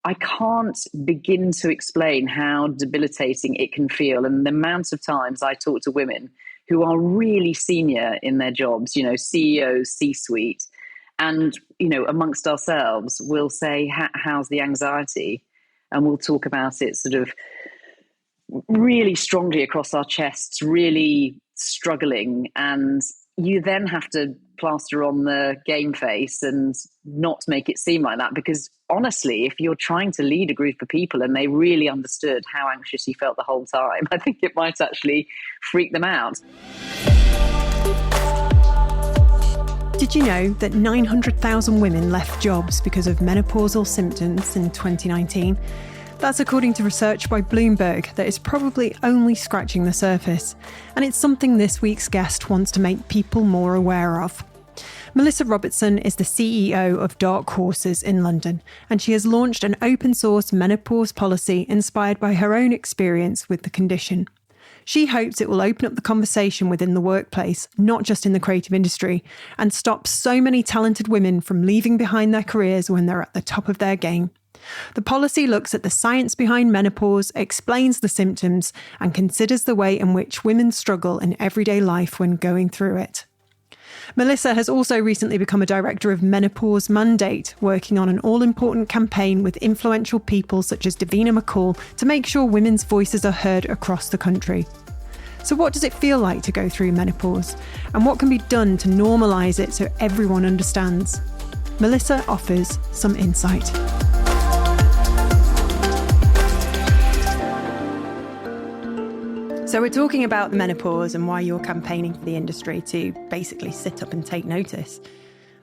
I can't begin to explain how debilitating it can feel. And the amount of times I talk to women who are really senior in their jobs, CEOs, C-suite, and, amongst ourselves, we'll say, how's the anxiety? And we'll talk about it sort of really strongly across our chests, really struggling. And you then have to plaster on the game face and not make it seem like that. Because honestly, if you're trying to lead a group of people and they really understood how anxious you felt the whole time, I think it might actually freak them out. Did you know that 900,000 women left jobs because of menopausal symptoms in 2019? That's according to research by Bloomberg that is probably only scratching the surface. And it's something this week's guest wants to make people more aware of. Melissa Robertson is the CEO of Dark Horses in London, and she has launched an open source menopause policy inspired by her own experience with the condition. She hopes it will open up the conversation within the workplace, not just in the creative industry, and stop so many talented women from leaving behind their careers when they're at the top of their game. The policy looks at the science behind menopause, explains the symptoms, and considers the way in which women struggle in everyday life when going through it. Melissa has also recently become a director of Menopause Mandate, working on an all-important campaign with influential people such as Davina McCall to make sure women's voices are heard across the country. So what does it feel like to go through menopause? And what can be done to normalise it so everyone understands? Melissa offers some insight. So we're talking about menopause and why you're campaigning for the industry to basically sit up and take notice.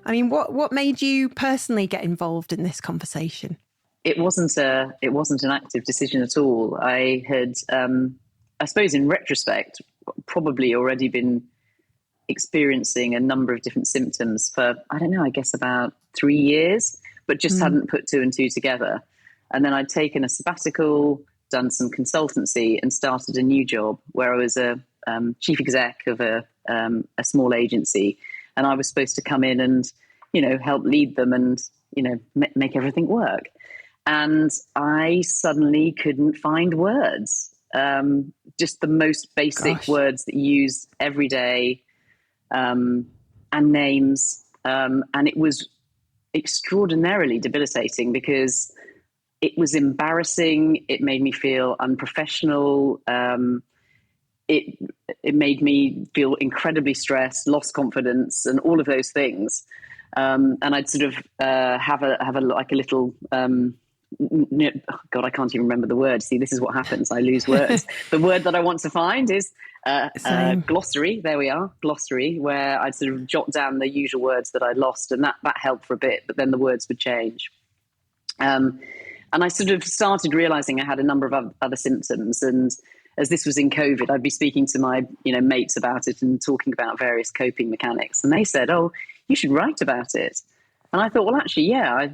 I mean, what made you personally get involved in this conversation? It wasn't an active decision at all. I had, I suppose in retrospect, probably already been experiencing a number of different symptoms for, I guess about 3 years, but just hadn't put two and two together. And then I'd taken a sabbatical, done some consultancy and started a new job where I was a chief exec of a small agency. And I was supposed to come in and, help lead them and, make everything work. And I suddenly couldn't find words, just the most basic words that you use every day, and names. And it was extraordinarily debilitating because it was embarrassing. It made me feel unprofessional. It made me feel incredibly stressed, lost confidence, and all of those things. And I'd sort of have a little. God, I can't even remember the word. See, this is what happens. I lose words. The word that I want to find is glossary. There we are, glossary, where I'd sort of jot down the usual words that I'd lost, and that helped for a bit. But then the words would change. And I sort of started realizing I had a number of other symptoms. And as this was in COVID, I'd be speaking to my, mates about it and talking about various coping mechanics. And they said, "Oh, you should write about it." And I thought, well, actually, yeah,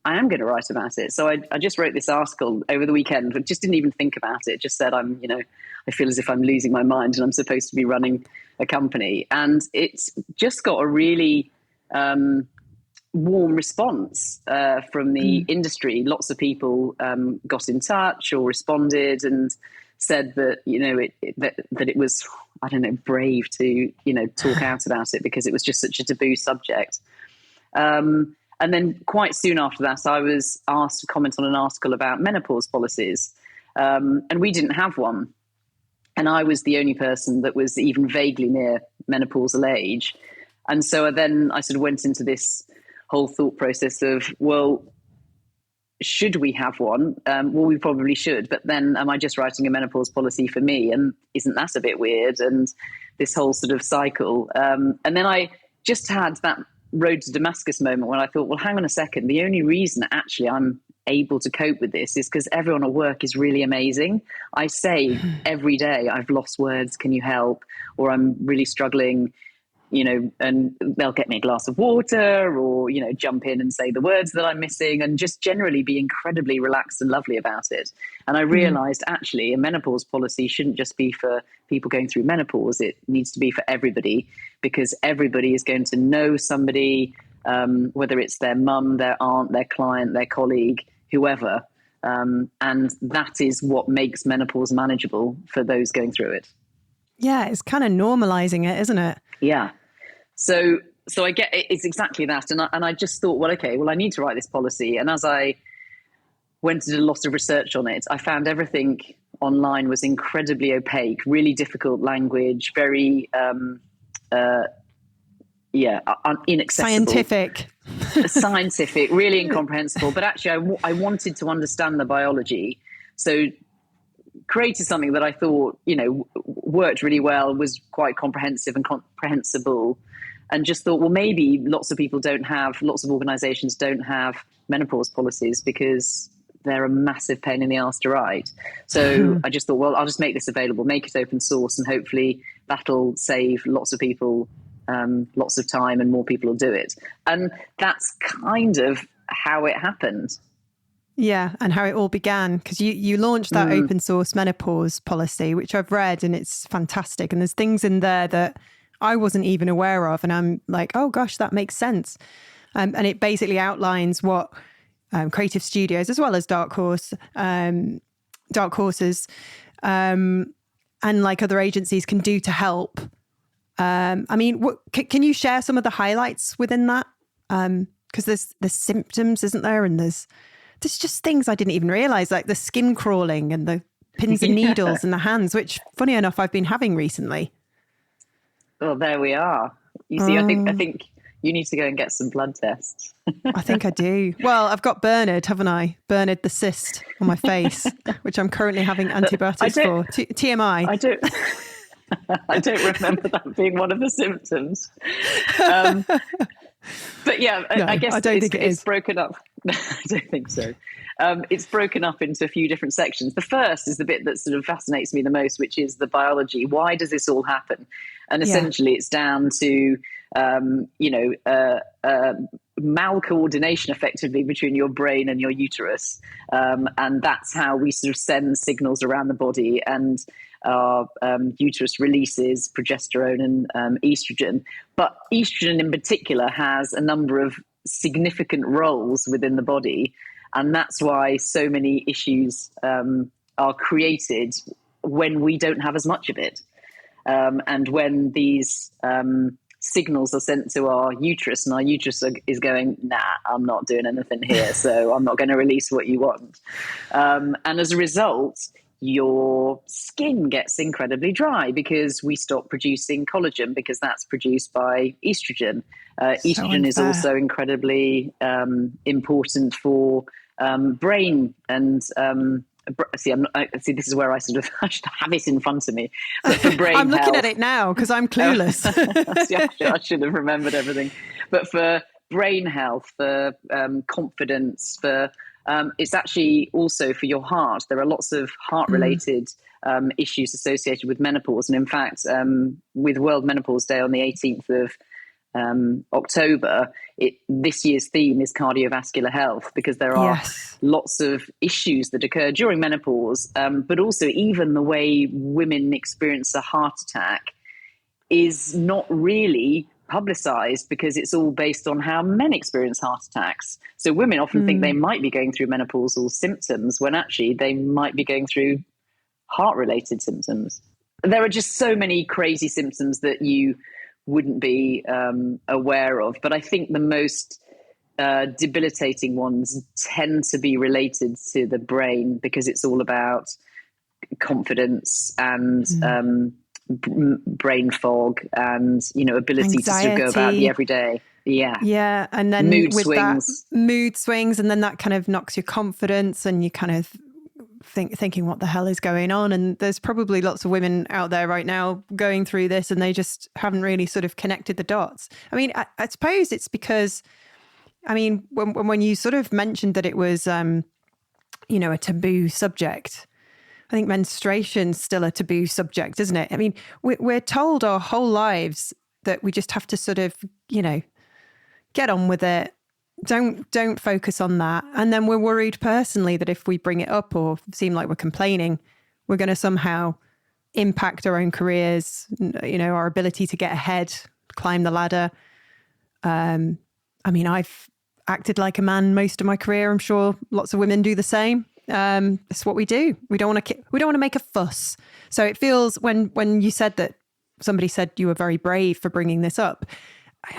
I am going to write about it. So I just wrote this article over the weekend, but just didn't even think about it. Just said, I feel as if I'm losing my mind and I'm supposed to be running a company. And it's just got a really warm response from the industry. Lots of people got in touch or responded and said that that it was brave to talk out about it because it was just such a taboo subject. And then quite soon after that, I was asked to comment on an article about menopause policies, and we didn't have one. And I was the only person that was even vaguely near menopausal age. And so then I sort of went into this whole thought process of, well, should we have one? Well, we probably should. But then am I just writing a menopause policy for me? And isn't that a bit weird? And this whole sort of cycle. And then I just had that road to Damascus moment when I thought, well, hang on a second. The only reason actually I'm able to cope with this is because everyone at work is really amazing. I say every day, I've lost words. Can you help? Or I'm really struggling. And they'll get me a glass of water or, jump in and say the words that I'm missing and just generally be incredibly relaxed and lovely about it. And I realized actually a menopause policy shouldn't just be for people going through menopause. It needs to be for everybody because everybody is going to know somebody, whether it's their mum, their aunt, their client, their colleague, whoever. And that is what makes menopause manageable for those going through it. Yeah, it's kind of normalizing it, isn't it? Yeah. So I get it, it's exactly that. And I just thought, well, okay, well, I need to write this policy. And as I went and did a lot of research on it, I found everything online was incredibly opaque, really difficult language, very, inaccessible. Scientific, really incomprehensible. But actually, I wanted to understand the biology. So created something that I thought, worked really well, was quite comprehensive and comprehensible. And just thought, well, maybe lots of organizations don't have menopause policies because they're a massive pain in the arse to write. So I just thought, well, I'll just make this available, make it open source, and hopefully that'll save lots of people lots of time, and more people will do it. And that's kind of how it happened. Yeah, and how it all began, because you launched that open source menopause policy, which I've read, and it's fantastic. And there's things in there that I wasn't even aware of. And I'm like, oh gosh, that makes sense. And it basically outlines what creative studios, as well as dark horses, and like other agencies can do to help. Can you share some of the highlights within that? Because there's symptoms, isn't there? And there's just things I didn't even realize, like the skin crawling and the pins and needles in the hands, which, funny enough, I've been having recently. Well, there we are. You see, I think you need to go and get some blood tests. I think I do. Well, I've got Bernard, haven't I? Bernard the cyst on my face, which I'm currently having antibiotics for. TMI. I don't remember that being one of the symptoms. But yeah, no, I guess I don't think it's broken up. I don't think so. It's broken up into a few different sections. The first is the bit that sort of fascinates me the most, which is the biology. Why does this all happen? And essentially it's down to, malcoordination effectively between your brain and your uterus. And that's how we sort of send signals around the body, and our uterus releases progesterone and estrogen. But estrogen in particular has a number of significant roles within the body. And that's why so many issues are created when we don't have as much of it. And when these signals are sent to our uterus, and our uterus is going, nah, I'm not doing anything here, so I'm not going to release what you want. And as a result, your skin gets incredibly dry because we stop producing collagen, because that's produced by estrogen. Estrogen is also incredibly important for brain and this is where I sort of I should have it in front of me. But for brain I'm looking health, at it now because I'm clueless. I should have remembered everything. But for brain health, for confidence, for it's actually also for your heart. There are lots of heart-related issues associated with menopause. And in fact, with World Menopause Day on the 18th of October, this year's theme is cardiovascular health, because there are lots of issues that occur during menopause, but also even the way women experience a heart attack is not really publicized, because it's all based on how men experience heart attacks. So women often think they might be going through menopausal symptoms when actually they might be going through heart-related symptoms. There are just so many crazy symptoms that you wouldn't be aware of. But I think the most debilitating ones tend to be related to the brain, because it's all about confidence and brain fog and, ability to sort of go about the everyday. Yeah. And then mood swings, and then that kind of knocks your confidence, and you kind of thinking what the hell is going on. And there's probably lots of women out there right now going through this, and they just haven't really sort of connected the dots. I mean, I suppose it's because, when you sort of mentioned that it was, a taboo subject, I think menstruation's still a taboo subject, isn't it? I mean, we're told our whole lives that we just have to sort of, get on with it. Don't focus on that. And then we're worried personally that if we bring it up or seem like we're complaining, we're going to somehow impact our own careers, our ability to get ahead, climb the ladder. I've acted like a man most of my career. I'm sure lots of women do the same. It's what we do. We don't want to make a fuss. So it feels when you said that, somebody said you were very brave for bringing this up.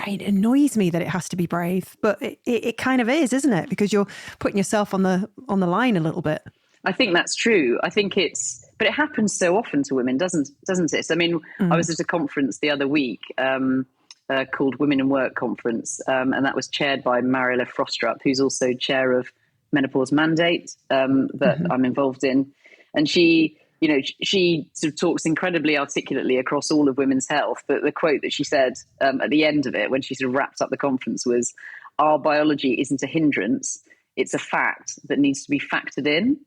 It annoys me that it has to be brave, but it kind of is, isn't it? Because you're putting yourself on the line a little bit. I think that's true. I think but it happens so often to women, doesn't it? I mean, I was at a conference the other week called Women in Work Conference, and that was chaired by Mariella Frostrup, who's also chair of Menopause Mandate that I'm involved in. And she sort of talks incredibly articulately across all of women's health. But the quote that she said at the end of it, when she sort of wrapped up the conference, was, "Our biology isn't a hindrance, it's a fact that needs to be factored in."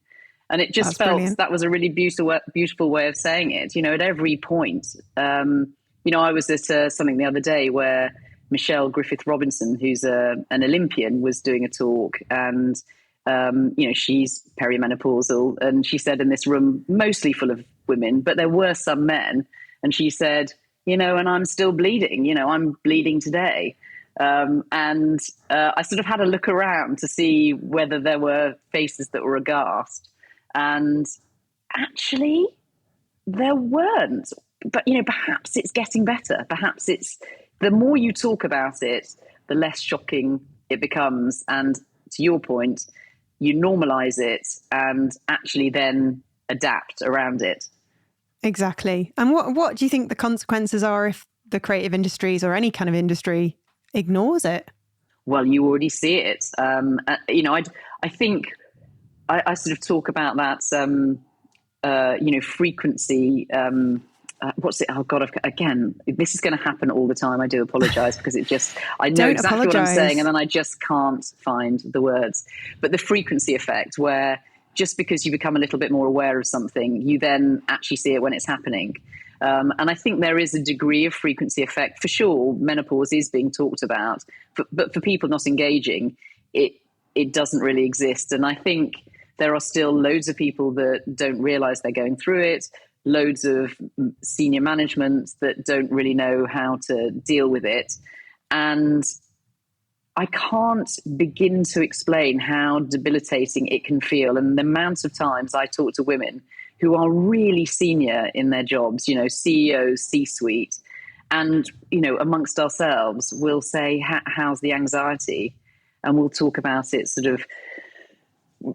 And it just felt brilliant. That was a really beautiful way of saying it. At every point, I was at something the other day where Michelle Griffith Robinson, who's an Olympian, was doing a talk, and she's perimenopausal, and she said in this room mostly full of women, but there were some men, and she said, and I'm still bleeding. I'm bleeding today. And I sort of had a look around to see whether there were faces that were aghast. And actually, there weren't. But, perhaps it's getting better. Perhaps the more you talk about it, the less shocking it becomes. And to your point, you normalize it and actually then adapt around it. Exactly. And what do you think the consequences are if the creative industries or any kind of industry ignores it? Well, you already see it. I think I sort of talk about that, frequency. What's it? Oh God! Again, this is going to happen all the time. I do apologise because I know exactly what I'm saying, and then I just can't find the words. But the frequency effect, where just because you become a little bit more aware of something, you then actually see it when it's happening. And I think there is a degree of frequency effect for sure. Menopause is being talked about, but for people not engaging, it doesn't really exist. And I think there are still loads of people that don't realise they're going through it. Loads of senior management that don't really know how to deal with it. And I can't begin to explain how debilitating it can feel. And the amount of times I talk to women who are really senior in their jobs, CEOs, C-suite, and, amongst ourselves, we'll say, how's the anxiety? And we'll talk about it sort of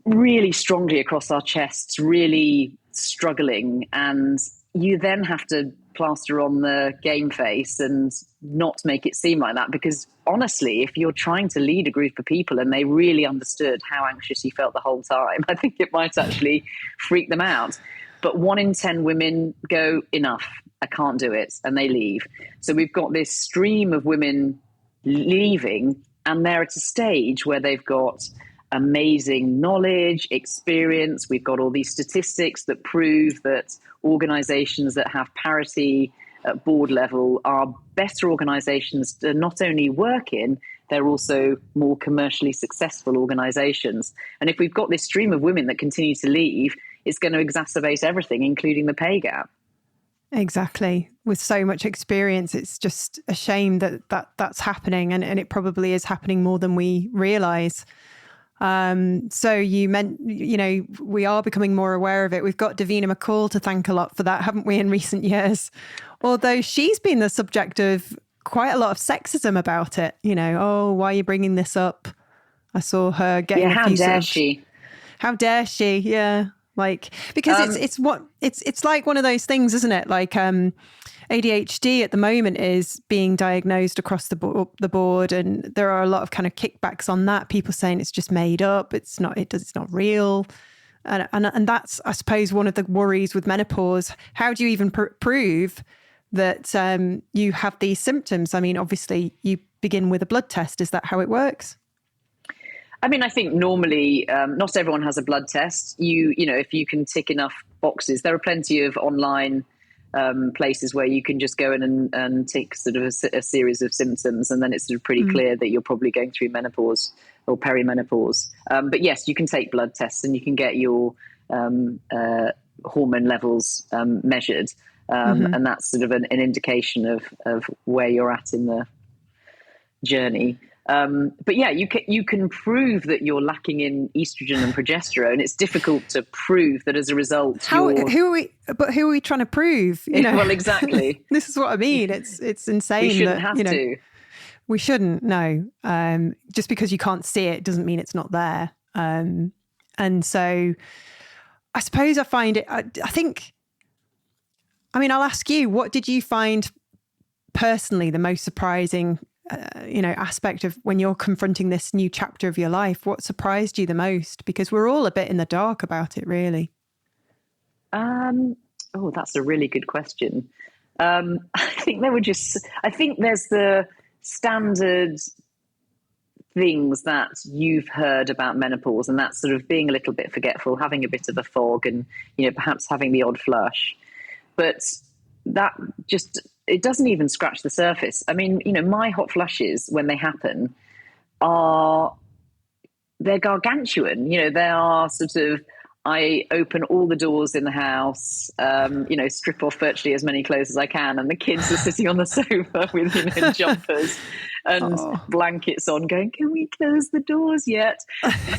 really strongly across our chests, really struggling, and you then have to plaster on the game face and not make it seem like that, because honestly, if you're trying to lead a group of people and they really understood how anxious you felt the whole time, I think it might actually freak them out. But 1 in 10 women go, enough, I can't do it, and they leave. So we've got this stream of women leaving, and they're at a stage where they've got amazing knowledge, experience. We've got all these statistics that prove that organizations that have parity at board level are better organizations to not only work in, they're also more commercially successful organizations. And if we've got this stream of women that continue to leave, it's going to exacerbate everything, including the pay gap. Exactly. With so much experience, it's just a shame that's happening, and it probably is happening more than we realize. So you meant, we are becoming more aware of it. We've got Davina McCall to thank a lot for that, haven't we, in recent years? Although she's been the subject of quite a lot of sexism about it. Oh, why are you bringing this up? I saw her getting how dare she? How dare she? Yeah. Because it's like one of those things, isn't it? ADHD at the moment is being diagnosed across the board, and there are a lot of kind of kickbacks on that. People saying it's just made up, it's not real, and that's, I suppose, one of the worries with menopause. How do you even prove that you have these symptoms? I mean, obviously, you begin with a blood test. Is that how it works? I mean, I think normally not everyone has a blood test. If you can tick enough boxes, there are plenty of online places where you can just go in and tick sort of a series of symptoms, and then it's sort of pretty clear that you're probably going through menopause or perimenopause. But yes, you can take blood tests and you can get your hormone levels measured, and that's sort of an indication of where you're at in the journey. But yeah, you can prove that you're lacking in estrogen and progesterone. It's difficult to prove that as a result you're. Who are we trying to prove? You know, well, exactly. This is what I mean. It's insane. We shouldn't that, have you know, to. We shouldn't. No, just because you can't see it doesn't mean it's not there. And so, I suppose I find it. I think. I mean, I'll ask you. What did you find personally the most surprising? Aspect of when you're confronting this new chapter of your life? What surprised you the most? Because we're all a bit in the dark about it, really. Oh, that's a really good question. I think there's the standard things that you've heard about menopause, and that's sort of being a little bit forgetful, having a bit of a fog, and, perhaps having the odd flush. But that it doesn't even scratch the surface. I mean, my hot flushes, when they happen, they're gargantuan. They are sort of, I open all the doors in the house, strip off virtually as many clothes as I can, and the kids are sitting on the sofa with, jumpers and blankets on, going, "Can we close the doors yet?"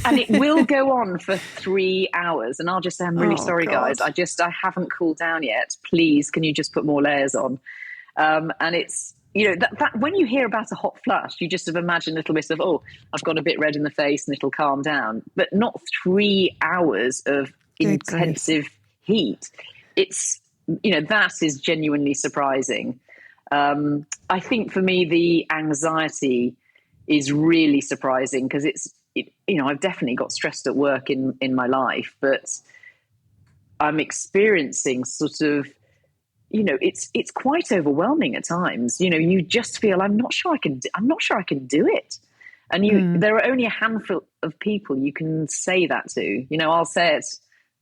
And it will go on for 3 hours, and I'll just say, "I'm really sorry, God. guys. I haven't cooled down yet. Please, can you just put more layers on?" And it's, that when you hear about a hot flush, you just have imagined a little bit of, oh, I've got a bit red in the face and it'll calm down, but not 3 hours of intensive heat. It's, that is genuinely surprising. I think for me, the anxiety is really surprising because I've definitely got stressed at work in my life, but I'm experiencing sort of, it's quite overwhelming at times. You just feel, I'm not sure I can do it. And there are only a handful of people you can say that to. I'll say it.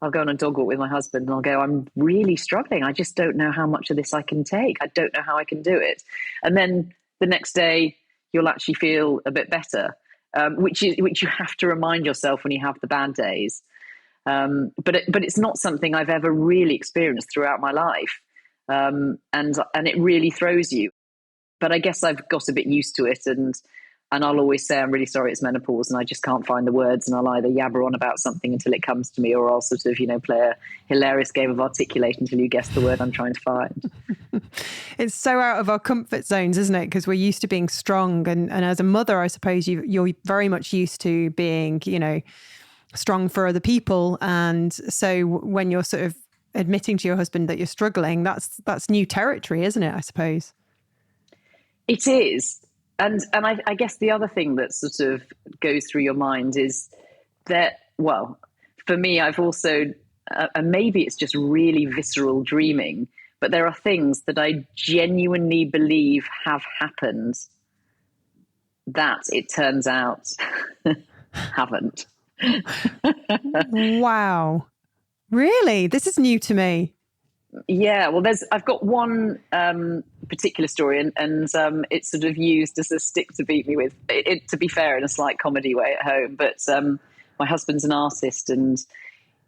I'll go on a dog walk with my husband and I'll go, "I'm really struggling. I just don't know how much of this I can take. I don't know how I can do it." And then the next day you'll actually feel a bit better, which you have to remind yourself when you have the bad days. But it's not something I've ever really experienced throughout my life. And it really throws you. But I guess I've got a bit used to it, and I'll always say, "I'm really sorry, it's menopause," and I just can't find the words, and I'll either yabber on about something until it comes to me, or I'll sort of, play a hilarious game of articulate until you guess the word I'm trying to find. It's so out of our comfort zones, isn't it? Because we're used to being strong, and as a mother, I suppose you're very much used to being, strong for other people, and so when you're sort of admitting to your husband that you're struggling, that's new territory, isn't it? I suppose it is. And I guess the other thing that sort of goes through your mind is that, well, for me, I've also, and maybe it's just really visceral dreaming, but there are things that I genuinely believe have happened that it turns out haven't. Wow. Really? This is new to me. Yeah, well, I've got one particular story, and it's sort of used as a stick to beat me with. To be fair, in a slight comedy way at home. But my husband's an artist, and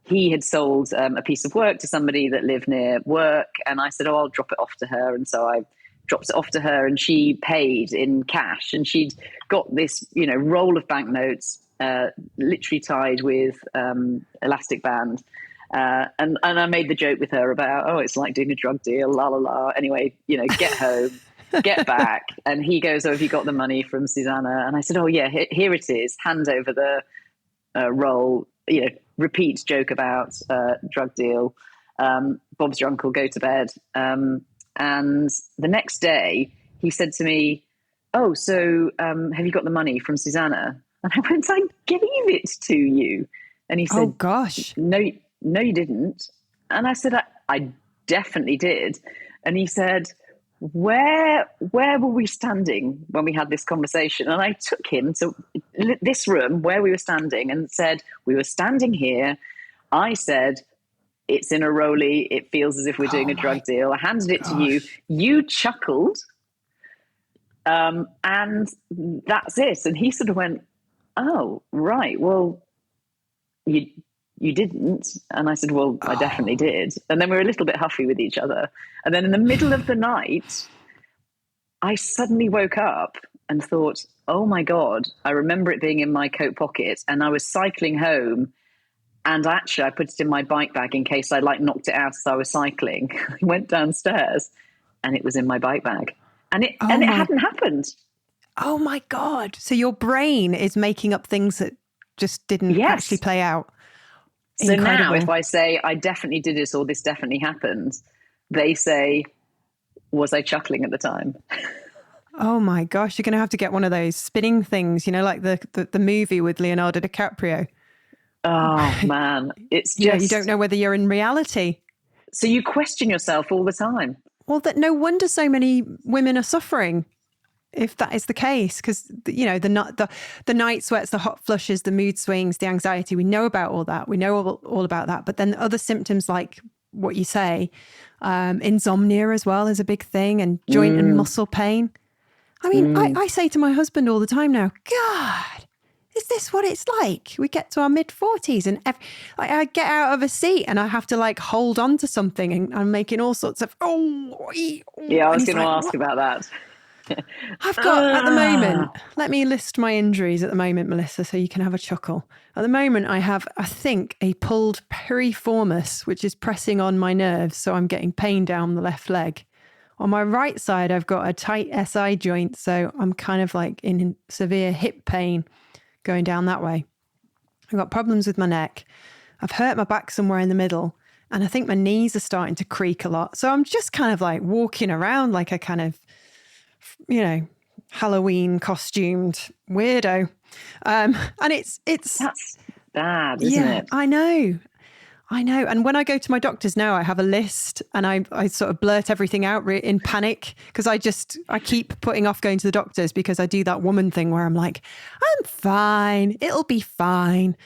he had sold a piece of work to somebody that lived near work, and I said, "Oh, I'll drop it off to her." And so I dropped it off to her, and she paid in cash, and she'd got this, roll of banknotes, literally tied with elastic band. And I made the joke with her about, "Oh, it's like doing a drug deal, la la la." Anyway, get home, get back. And he goes, "Oh, have you got the money from Susanna?" And I said, "Oh yeah, here it is." Hand over the roll, repeat joke about drug deal. Bob's your uncle, go to bed. And the next day he said to me, "Oh, so have you got the money from Susanna?" And I went, "I gave it to you." And he said, "Oh gosh, no, you didn't." And I said, I definitely did. And he said, where were we standing when we had this conversation? And I took him to this room where we were standing and said, "We were standing here. I said, it's in a rollie. It feels as if we're doing a drug deal. I handed it to you. You chuckled. And that's it." And he sort of went, "Oh, right. Well, you didn't." And I said, "Well, I definitely did." And then we were a little bit huffy with each other. And then in the middle of the night, I suddenly woke up and thought, oh my God, I remember it being in my coat pocket, and I was cycling home. And actually, I put it in my bike bag in case I knocked it out as I was cycling. I went downstairs and it was in my bike bag, and it hadn't happened. Oh my God. So your brain is making up things that just didn't actually play out. So Incredible. now if I say I definitely did this or this definitely happened, they say, was I chuckling at the time? Oh my gosh. You're going to have to get one of those spinning things, like the movie with Leonardo DiCaprio. Oh man, it's just... Yeah, you don't know whether you're in reality. So you question yourself all the time. Well, that no wonder so many women are suffering if that is the case, because, the night sweats, the hot flushes, the mood swings, the anxiety, we know about all that. We know all about that. But then other symptoms like what you say, insomnia as well is a big thing, and joint and muscle pain. I mean, I say to my husband all the time now, God, is this what it's like? We get to our mid-40s and I get out of a seat and I have to hold on to something, and I'm making all sorts of, Yeah, I was going to ask about that. I've got, at the moment, let me list my injuries at the moment, Melissa, so you can have a chuckle. At the moment, I have, I think, a pulled piriformis, which is pressing on my nerves, so I'm getting pain down the left leg. On my right side, I've got a tight SI joint, so I'm kind of in severe hip pain going down that way. I've got problems with my neck. I've hurt my back somewhere in the middle, and I think my knees are starting to creak a lot. So I'm just kind of walking around like a kind of, Halloween costumed weirdo. And it's that's bad, isn't it? I know. And when I go to my doctors now, I have a list and I sort of blurt everything out in panic, because I keep putting off going to the doctors because I do that woman thing where I'm like, I'm fine. It'll be fine.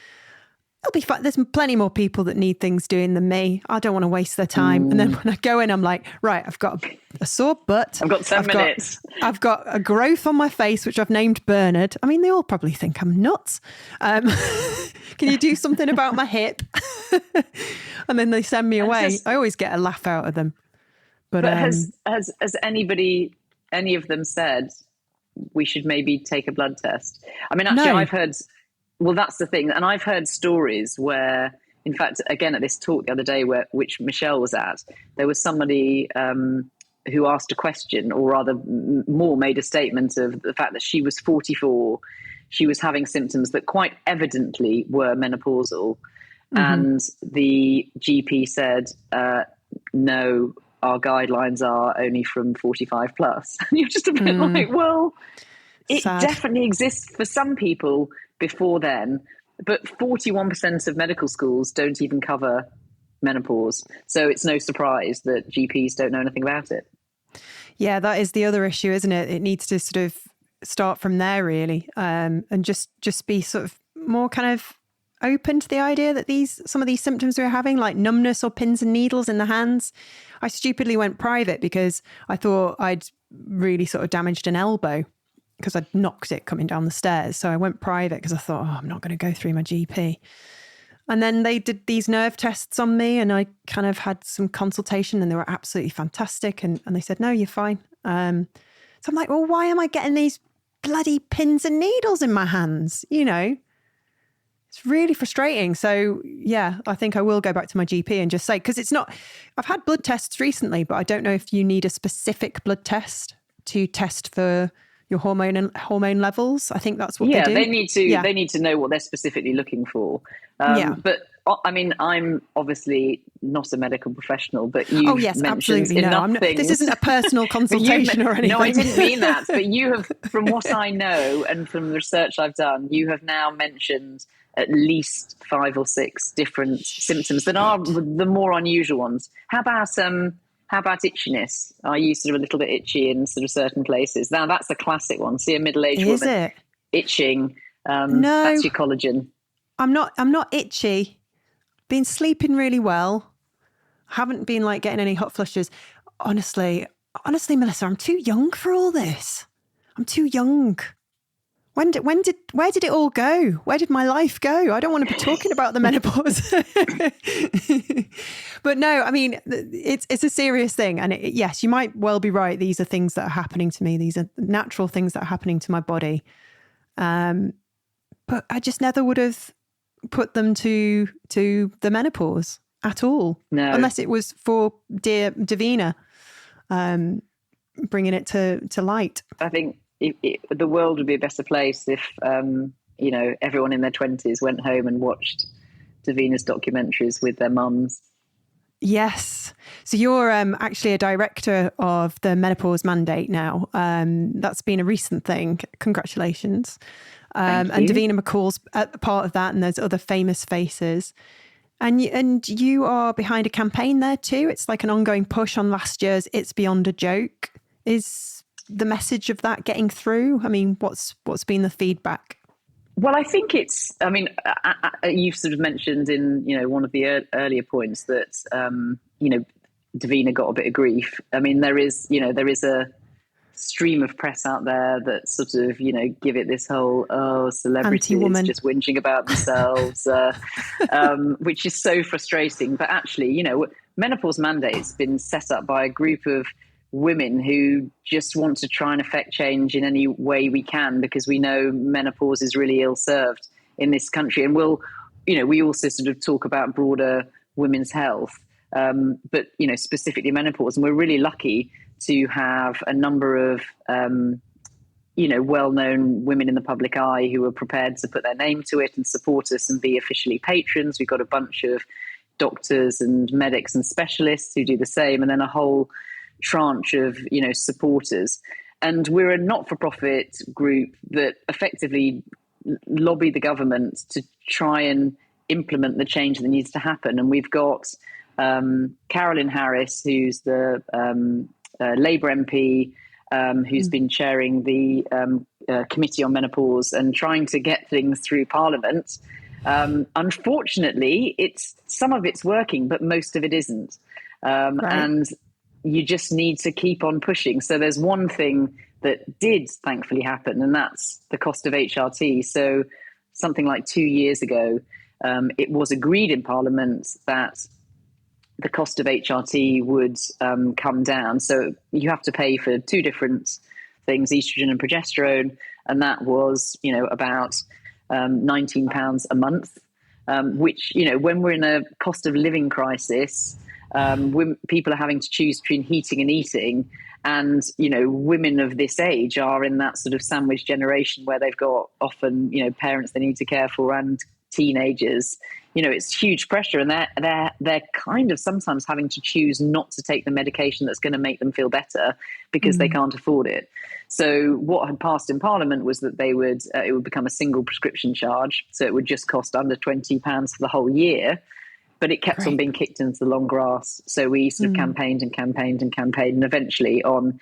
It'll be fine. There's plenty more people that need things doing than me. I don't want to waste their time. And then when I go in, I'm like, right, I've got a sore butt. I've got 10 minutes. I've got a growth on my face, which I've named Bernard. I mean, they all probably think I'm nuts. Can you do something about my hip? And then they send me away. I always get a laugh out of them. But has any of them said we should maybe take a blood test? I mean, actually, no. I've heard... Well, that's the thing. And I've heard stories where, in fact, again, at this talk the other day, which Michelle was at, there was somebody who asked a question, or rather more made a statement of the fact that she was 44. She was having symptoms that quite evidently were menopausal. Mm-hmm. And the GP said, no, our guidelines are only from 45 plus. And you're just a bit like, well, it definitely exists for some people before then, but 41% of medical schools don't even cover menopause. So it's no surprise that GPs don't know anything about it. Yeah, that is the other issue, isn't it? It needs to sort of start from there, really, and just be sort of more kind of open to the idea that some of these symptoms we're having, like numbness or pins and needles in the hands. I stupidly went private because I thought I'd really sort of damaged an elbow, because I'd knocked it coming down the stairs. So I went private because I thought, I'm not going to go through my GP. And then they did these nerve tests on me, and I kind of had some consultation, and they were absolutely fantastic. And they said, no, you're fine. So I'm like, well, why am I getting these bloody pins and needles in my hands? It's really frustrating. So yeah, I think I will go back to my GP and just say, because I've had blood tests recently, but I don't know if you need a specific blood test to test for your hormone levels. I think that's what they do. They need to know what they're specifically looking for. But I mean, I'm obviously not a medical professional, but you mentioned enough things. This isn't a personal consultation or anything. No, I didn't mean that. But you have, from what I know and from the research I've done, you have now mentioned at least 5 or 6 different symptoms that are the more unusual ones. How about itchiness? Are you sort of a little bit itchy in sort of certain places? Now, that's a classic one. See a middle-aged woman itching. No, that's your collagen. I'm not itchy. Been sleeping really well. Haven't been getting any hot flushes. Honestly, Melissa, I'm too young for all this. I'm too young. Where did it all go? Where did my life go? I don't want to be talking about the menopause. But no, I mean, it's a serious thing. And yes, you might well be right. These are things that are happening to me. These are natural things that are happening to my body. But I just never would have put them to the menopause at all. No. Unless it was for dear Davina, bringing it to light. I think the world would be a better place if, everyone in their 20s went home and watched Davina's documentaries with their mums. Yes. So you're actually a director of the menopause mandate now. That's been a recent thing. Congratulations. And Davina McCall's at part of that, and there's other famous faces. And you are behind a campaign there too. It's like an ongoing push on last year's It's Beyond a Joke. Is the message of that getting through? I mean, what's been the feedback? Well, I think you've sort of mentioned in, one of the earlier points that, Davina got a bit of grief. I mean, there is a stream of press out there that sort of, give it this whole, celebrities anti-woman, just whinging about themselves, which is so frustrating. But actually, menopause mandate's been set up by a group of women who just want to try and affect change in any way we can, because we know menopause is really ill-served in this country. And we also sort of talk about broader women's health, but, specifically menopause. And we're really lucky to have a number of, well-known women in the public eye who are prepared to put their name to it and support us and be officially patrons. We've got a bunch of doctors and medics and specialists who do the same, and then a whole tranche of supporters. And we're a not-for-profit group that effectively lobby the government to try and implement the change that needs to happen. And we've got Carolyn Harris, who's the Labour MP, who's been chairing the Committee on Menopause and trying to get things through Parliament. Unfortunately, some of it's working, but most of it isn't. Right. And you just need to keep on pushing. So there's one thing that did thankfully happen, and that's the cost of HRT. So something like 2 years ago, it was agreed in Parliament that the cost of HRT would come down. So you have to pay for two different things, estrogen and progesterone, and that was, about £19 a month, which, when we're in a cost of living crisis, people are having to choose between heating and eating. And, women of this age are in that sort of sandwich generation where they've got often, parents they need to care for and teenagers. It's huge pressure, and they're kind of sometimes having to choose not to take the medication that's going to make them feel better because they can't afford it. So what had passed in Parliament was that it would become a single prescription charge. So it would just cost under £20 for the whole year. But it kept on being kicked into the long grass. So we sort of campaigned, and eventually on,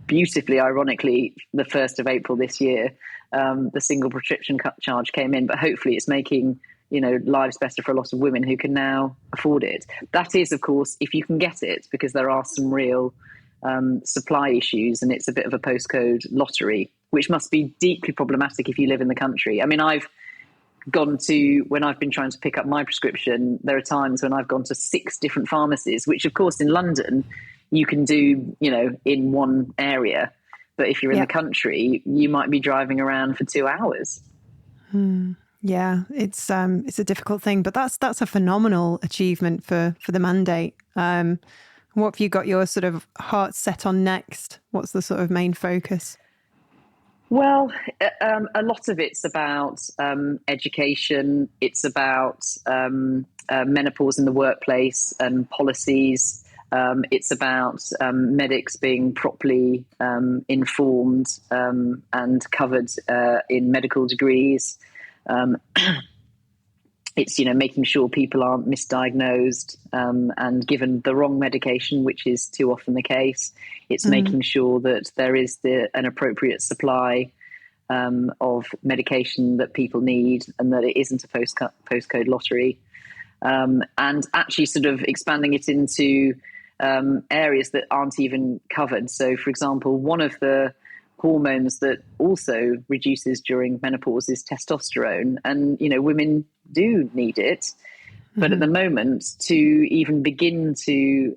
beautifully, ironically, the 1st of April this year, the single prescription charge came in. But hopefully it's making, lives better for a lot of women who can now afford it. That is, of course, if you can get it, because there are some real supply issues, and it's a bit of a postcode lottery, which must be deeply problematic if you live in the country. I mean, when I've been trying to pick up my prescription, there are times when I've gone to 6 different pharmacies, which of course in London you can do, in one area. But if you're in the country, you might be driving around for 2 hours. Yeah, it's a difficult thing, but that's a phenomenal achievement for the mandate. What have you got your sort of heart set on next? What's the sort of main focus? Well, a lot of it's about education. It's about menopause in the workplace and policies. It's about medics being properly informed and covered in medical degrees. It's, making sure people aren't misdiagnosed and given the wrong medication, which is too often the case. It's making sure that there is an appropriate supply of medication that people need, and that it isn't a postcode lottery. And actually sort of expanding it into areas that aren't even covered. So, for example, one of the hormones that also reduces during menopause is testosterone, and women do need it, But at the moment, to even begin to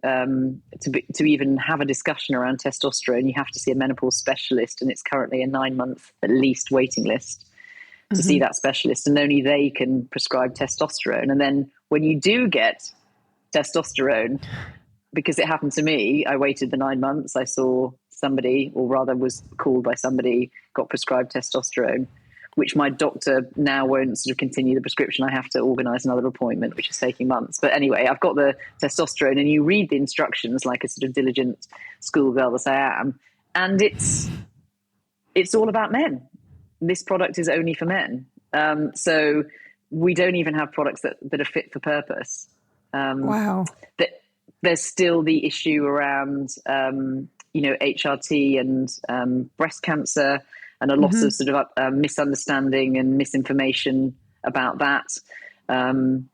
even have a discussion around testosterone, you have to see a menopause specialist, and it's currently a 9-month at least waiting list to see that specialist, and only they can prescribe testosterone. And then when you do get testosterone, because it happened to me, I waited the 9 months. I saw somebody, or rather was called by somebody, got prescribed testosterone, which my doctor now won't sort of continue the prescription. I have to organise another appointment, which is taking months. But anyway, I've got the testosterone, and you read the instructions like a sort of diligent schoolgirl that I am, and it's all about men. This product is only for men. So we don't even have products that are fit for purpose. Wow. There's still the issue around, HRT and breast cancer, and a lot of sort of misunderstanding and misinformation about that. And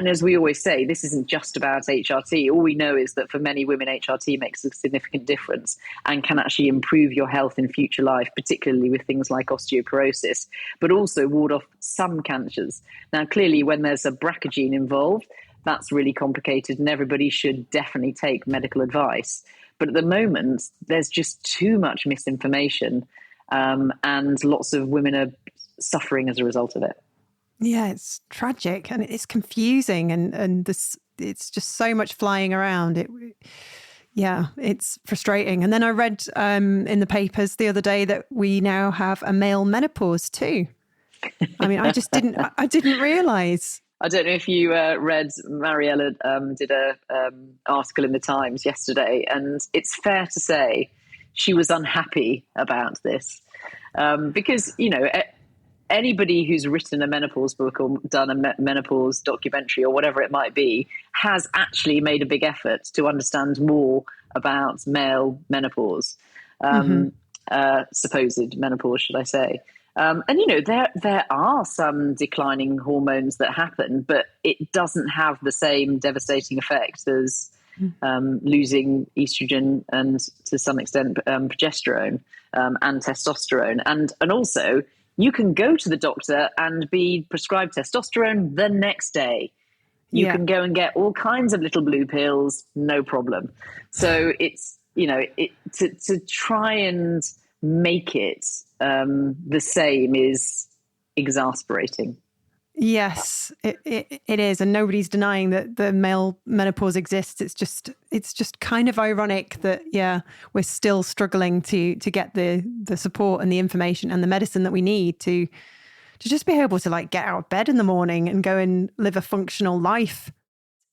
as we always say, this isn't just about HRT. All we know is that for many women, HRT makes a significant difference and can actually improve your health in future life, particularly with things like osteoporosis, but also ward off some cancers. Now, clearly, when there's a BRCA gene involved, that's really complicated, and everybody should definitely take medical advice. But at the moment, there's just too much misinformation, and lots of women are suffering as a result of it. Yeah, it's tragic, and it's confusing, and this, it's just so much flying around. It's frustrating. And then I read in the papers the other day that we now have a male menopause too. I mean, I didn't realise. I don't know if you read, Mariella did a article in the Times yesterday, and it's fair to say she was unhappy about this because, anybody who's written a menopause book or done a menopause documentary or whatever it might be has actually made a big effort to understand more about male menopause, supposed menopause, should I say. There are some declining hormones that happen, but it doesn't have the same devastating effect as losing estrogen and, to some extent, progesterone and testosterone. And also, you can go to the doctor and be prescribed testosterone the next day. You can go and get all kinds of little blue pills, no problem. So it's, to try and make it the same is exasperating. Yes, it is, and nobody's denying that the male menopause exists. It's just kind of ironic that we're still struggling to get the support and the information and the medicine that we need to just be able to get out of bed in the morning and go and live a functional life.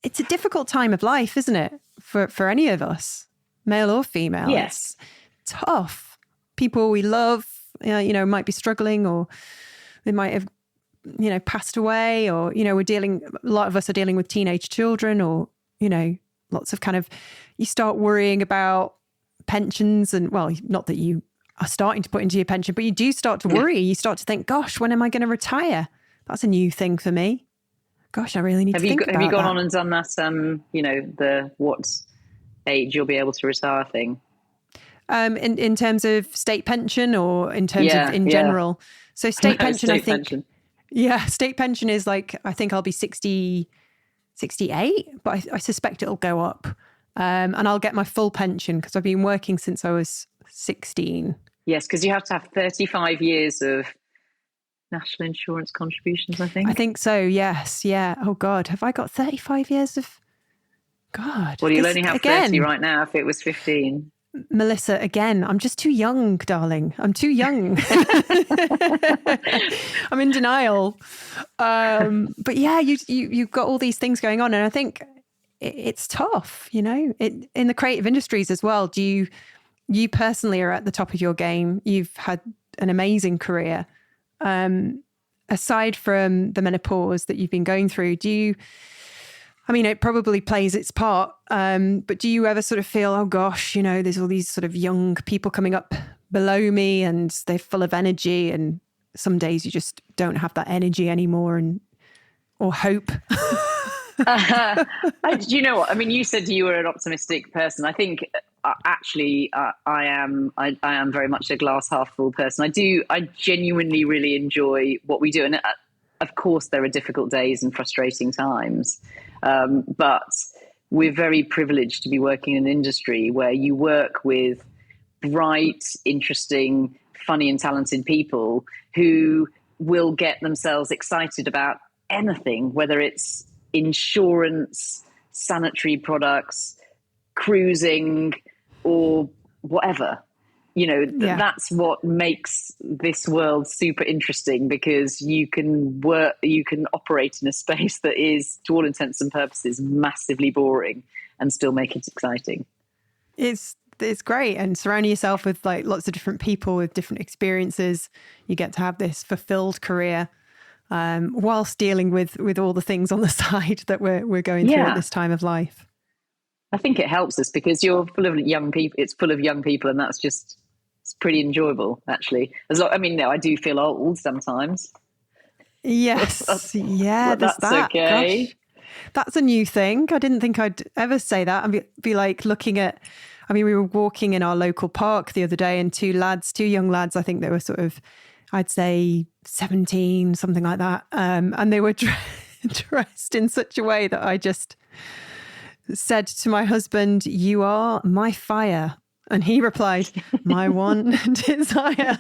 It's a difficult time of life, isn't it, for any of us, male or female? Yes, it's tough. People we love, might be struggling, or they might have passed away, or, a lot of us are dealing with teenage children, or, lots of you start worrying about pensions, and, well, not that you are starting to put into your pension, but you do start to worry. You start to think, gosh, when am I going to retire? That's a new thing for me. Gosh, I really need to think about that. Have you gone on and done that, the what age you'll be able to retire thing? In terms of state pension, or in terms of in general? So state pension, state I think. Pension. Yeah, state pension is I think I'll be 68, but I suspect it'll go up. And I'll get my full pension because I've been working since I was 16. Yes, because you have to have 35 years of national insurance contributions, I think. I think so, yes. Yeah. Oh, God. Have I got 35 years of... God. Well, you'll only have 30 right now if it was 15. Melissa, again, I'm just too young, darling. I'm too young. I'm in denial. But yeah, you've got all these things going on. And I think it's tough, in the creative industries as well. You personally are at the top of your game. You've had an amazing career. Aside from the menopause that you've been going through, it probably plays its part, but do you ever sort of feel, oh gosh, there's all these sort of young people coming up below me and they're full of energy, and some days you just don't have that energy anymore or hope? You know what? I mean, you said you were an optimistic person. I think actually I am very much a glass half full person. I genuinely really enjoy what we do. And of course, there are difficult days and frustrating times, but we're very privileged to be working in an industry where you work with bright, interesting, funny and talented people who will get themselves excited about anything, whether it's insurance, sanitary products, cruising, or whatever. That's what makes this world super interesting, because you can operate in a space that is, to all intents and purposes, massively boring and still make it exciting. It's great. And surrounding yourself with like lots of different people with different experiences, you get to have this fulfilled career, whilst dealing with all the things on the side that we're going through at this time of life. I think it helps us because you're full of young people. It's full of young people, and it's pretty enjoyable, actually. I do feel old sometimes. Yes, that's okay. Gosh, that's a new thing. I didn't think I'd ever say that. I'd be like looking at. We were walking in our local park the other day, and two young lads. I think they were sort of, I'd say 17, something like that, and they were dressed in such a way that I just said to my husband, "You are my fire." And he replied, "My one desire,"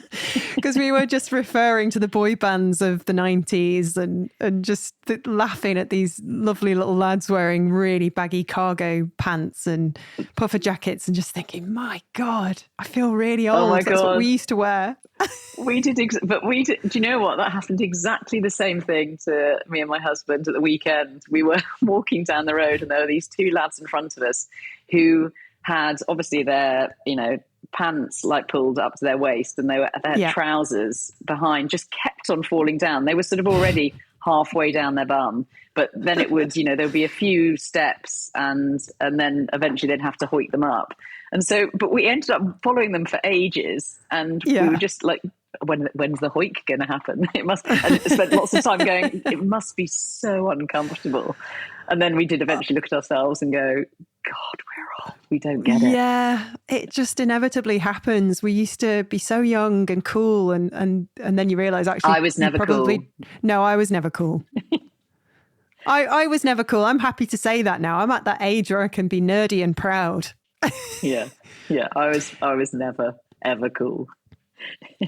because we were just referring to the boy bands of the 90s and just laughing at these lovely little lads wearing really baggy cargo pants and puffer jackets and just thinking, my God, I feel really old. Oh my That's God. what we used to wear. We did, do you know what? That happened exactly the same thing to me and my husband at the weekend. We were walking down the road and there were these two lads in front of us who had obviously their, pants like pulled up to their waist, and their trousers behind just kept on falling down. They were sort of already halfway down their bum, but then it would, there would be a few steps and then eventually they'd have to hoik them up. And so, but we ended up following them for ages, and we were just like, when's the hoik going to happen? It must, and spent lots of time going, it must be so uncomfortable. And then we did eventually look at ourselves and go, God, we're old. We don't get it. Yeah, it just inevitably happens. We used to be so young and cool, and then you realise actually I was never cool. No, I was never cool. I was never cool. I'm happy to say that now. I'm at that age where I can be nerdy and proud. Yeah. I was never ever cool.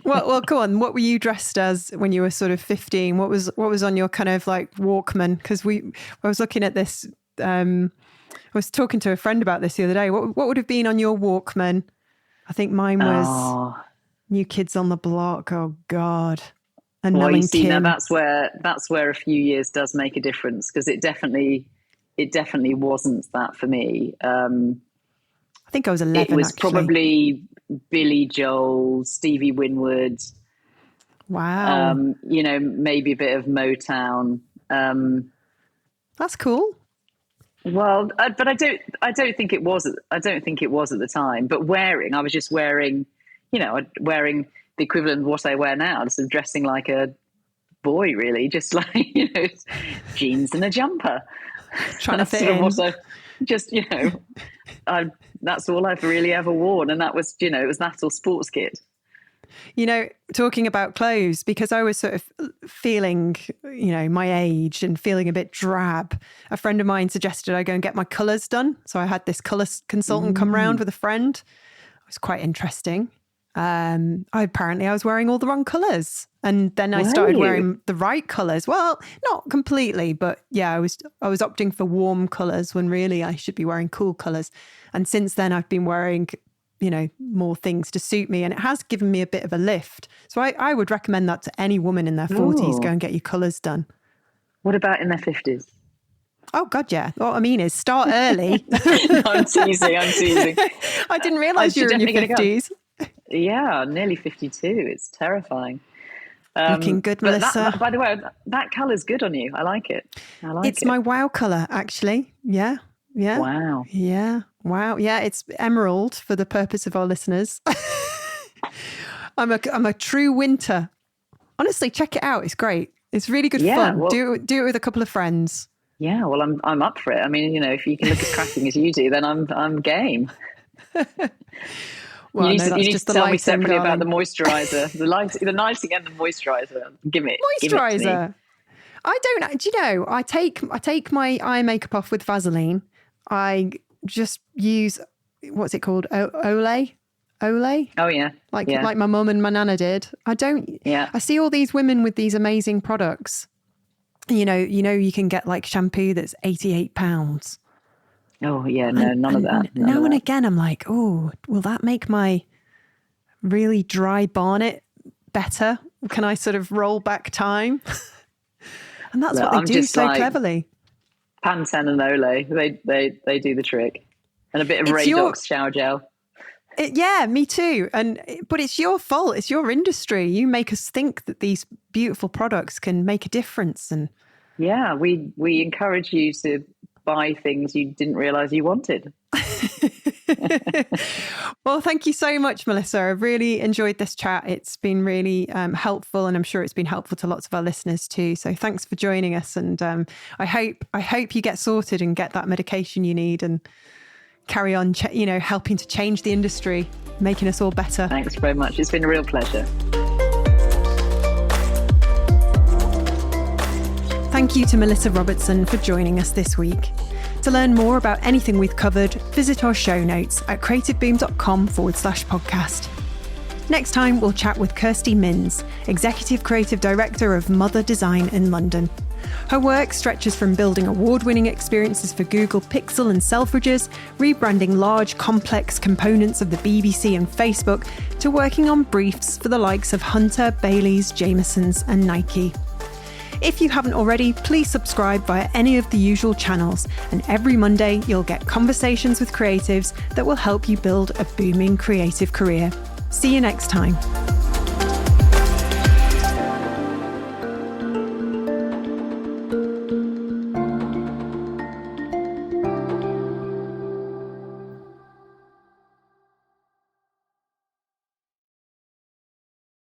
Well, go on. What were you dressed as when you were sort of 15? What was on your kind of like Walkman? Because I was looking at this. I was talking to a friend about this the other day. What would have been on your Walkman? I think mine was New Kids on the Block. Oh God. And well, you see, now that's where a few years does make a difference, because it definitely wasn't that for me. I think I was 11. It was actually. Probably Billy Joel, Stevie Winwood. Wow. Maybe a bit of Motown. That's cool. Well, but I don't think it was. I don't think it was at the time. But I was just wearing, wearing the equivalent of what I wear now, just dressing like a boy, really, just like jeans and a jumper. Trying to fit in. That's all I've really ever worn, and that was, it was that or sports kit. Talking about clothes, because I was sort of feeling, my age and feeling a bit drab. A friend of mine suggested I go and get my colours done. So I had this colour consultant come round with a friend. It was quite interesting. Apparently I was wearing all the wrong colours. And then I started wearing the right colours. Well, not completely, but yeah, I was opting for warm colours when really I should be wearing cool colours. And since then I've been wearing more things to suit me, and it has given me a bit of a lift. So I would recommend that to any woman in their 40s. Go and get your colours done. What about in their 50s? Oh God, yeah. What I mean is start early. No, I'm teasing. I didn't realise you were in your 50s. Yeah, nearly 52. It's terrifying. Looking good, Melissa. By the way, that colour's good on you. I like it. It's my wow colour, actually. Yeah. Wow. Yeah. Wow. Yeah, it's emerald for the purpose of our listeners. I'm a true winter. Honestly, check it out. It's great. It's really good fun. Well, do it with a couple of friends. Yeah, well, I'm up for it. I mean, if you can look as cracking as you do, then I'm game. Well, you need to tell me separately about the darling. moisturiser, the lighting and the moisturiser. Give it. Moisturiser. I don't. Do you know? I take my eye makeup off with Vaseline. I just use, what's it called? Olay. Oh yeah. Like my mum and my nana did. I don't. Yeah. I see all these women with these amazing products. You know, you can get like shampoo that's £88. Oh yeah, no, none of that. Now and again, I'm like, oh, will that make my really dry barnet better? Can I sort of roll back time? And that's what they do so cleverly. Pantene and Olay, they do the trick. And a bit of Radox shower gel. Yeah, me too. But it's your fault. It's your industry. You make us think that these beautiful products can make a difference. And yeah, we encourage you to buy things you didn't realize you wanted. Well, thank you so much, Melissa. I've really enjoyed this chat. It's been really helpful, and I'm sure it's been helpful to lots of our listeners too. So thanks for joining us. And I hope you get sorted and get that medication you need and carry on, helping to change the industry, making us all better. Thanks very much. It's been a real pleasure. Thank you to Melissa Robertson for joining us this week. To learn more about anything we've covered, visit our show notes at creativeboom.com/podcast. Next time, we'll chat with Kirsty Minns, Executive Creative Director of Mother Design in London. Her work stretches from building award-winning experiences for Google Pixel and Selfridges, rebranding large, complex components of the BBC and Facebook, to working on briefs for the likes of Hunter, Bailey's, Jameson's and Nike. If you haven't already, please subscribe via any of the usual channels, and every Monday you'll get conversations with creatives that will help you build a booming creative career. See you next time.